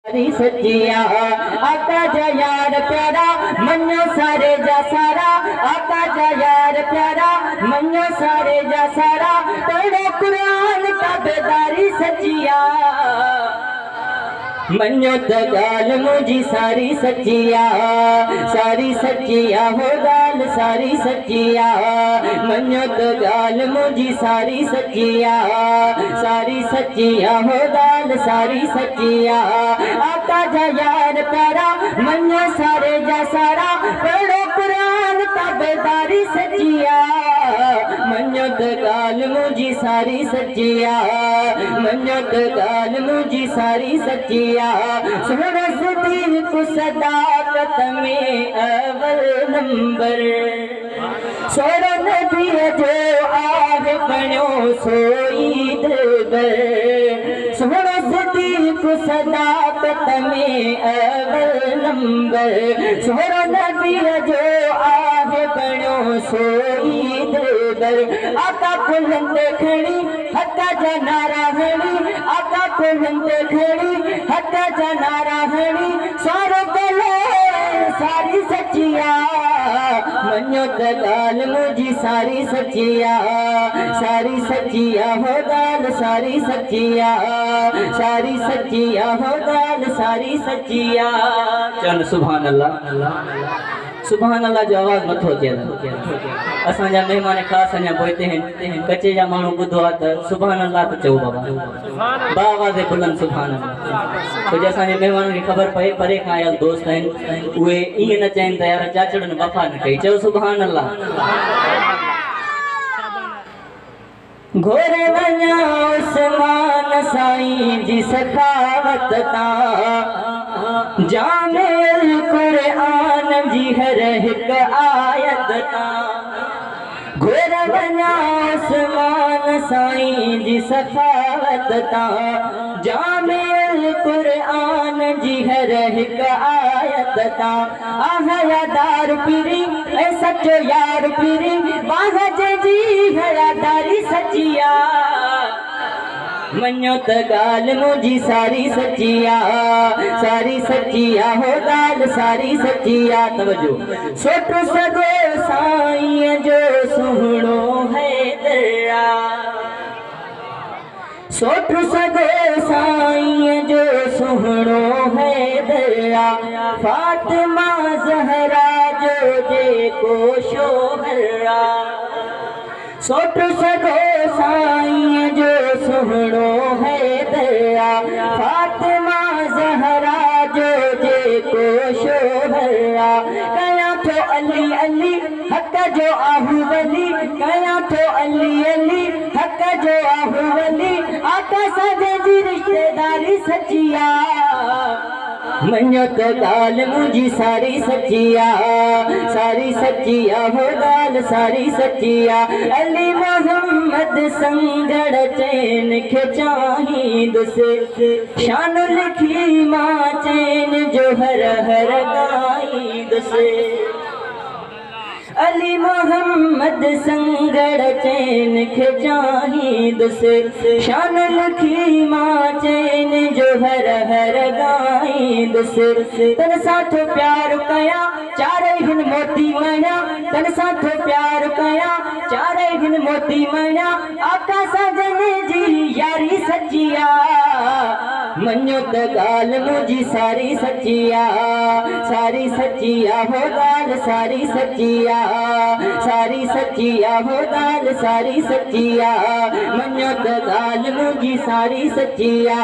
सारी सच्चिया आका जा यार प्यारा मन्नो सारे जा सारा आका जा यार प्यारा मन्नो सारे जा सारा पढ़ो कुरान ताबेदारी सच्चिया मन्नो त गाल मुझी सारी सच्चिया हो गाल सारी सच्चिया मन्नो त गाल मुझी सारी सच्चिया हो गाल सारी सच्चिया आका जा यार प्यारा मन्नो सारे जा सारा पढ़ो कुरान ताबेदारी सच्चिया मन्नो त गाल मुझी सारी सच्चिया मन्नो त गाल मुझी सारी सच्चिया सरस्वती को सदाकत में अव्वल नंबर सोरो नबी जो आग बनो सोई दिलबर सरस्वती को सदाकत में अव्वल नंबर सोरो नबी जो आग बनो सोई दिलबर आका बुलंद खड़ी हक्का जनारा हड़ी आका बुलंद खड़ी हक्का जनारा हड़ी सारो गले सारी सच्चिया मन्नो त गाल मुझी सारी सच्चिया हो गाल सारी सच्चिया हो गाल सारी सच्चिया चल सुभान अल्लाह जो आवाज मथो अचे असा जा मेहमान खास अञा पहुते हैं कचे जा माण्हू ॿुधो आहे त सुभान अल्लाह त चओ बाबा बावाज़े बुलंद सुभान अल्लाह छो जो असांजे महिमाननि खे ख़बर पए परे खां आयल दोस्त आहिनि उहे ईअं न चवनि त यार चाचड़नि वफ़ा न कई चओ सुभान अल्लाह घोरे वञा उस्मान साईं जी सखावत तां जामिल कुरान जी हर हिक आयत तां घोरे वञा उस्मान साईं जी सखावत तां जामिल कुरान जी हर हिक आयत तां आह यादार पीरी ऐ सचो यार पीरी बाह जी हयादारी सच्चिया मन्नो त गाल मुझी सारी सच्चिया हो गाल सारी सच्चिया तवज्जो सोटो सगो साईं जो सुहणो है दरा सोटो सगो साईं जो सुहणो है दरा फातिमा ज़हरा जो जेको शोहरा सोटो सगो साईं जो सुहणो है दया फातिमा ज़हरा जो जेको शोहरा कया तो अली अली हक जो आहू वली कया तो अली अली हक जो आहू वली आका सजे जी रिश्तेदारी सच्चिया मन्नो त गाल मुझी सारी सच्चिया हो गाल सारी सच्चिया अली मोहम्मद संगड़ चैन खे चाहींदुसि शान लिखी मां चैन जो हर हर गाईंदुसि अली मोहम्मद संगड़ चैन खे चाहींदुसि शान लिखी मां चैन जो हर हर गाईंदुसि तन साथ प्यार कया चारे हिन मोती मणिया तन साथ प्यार कया चारे हिन मोती मणिया आका सजन जी यारी सच्चिया मन्नो त गाल मुझी सारी सच्चिया हो गाल सारी सच्चिया हो गाल सारी सच्चिया मन्नो त गाल मुझी सारी सच्चिया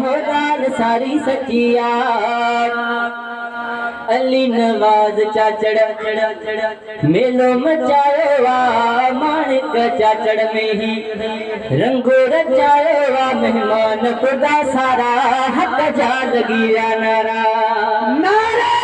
हो गाल सारी सच्चिया अली नवाज चाचड़ मेलो मचायो वा माणिक चाचड़ में ही रंगो रचायो वा मेहमान खुदा सारा हक जा लगी नारा नारा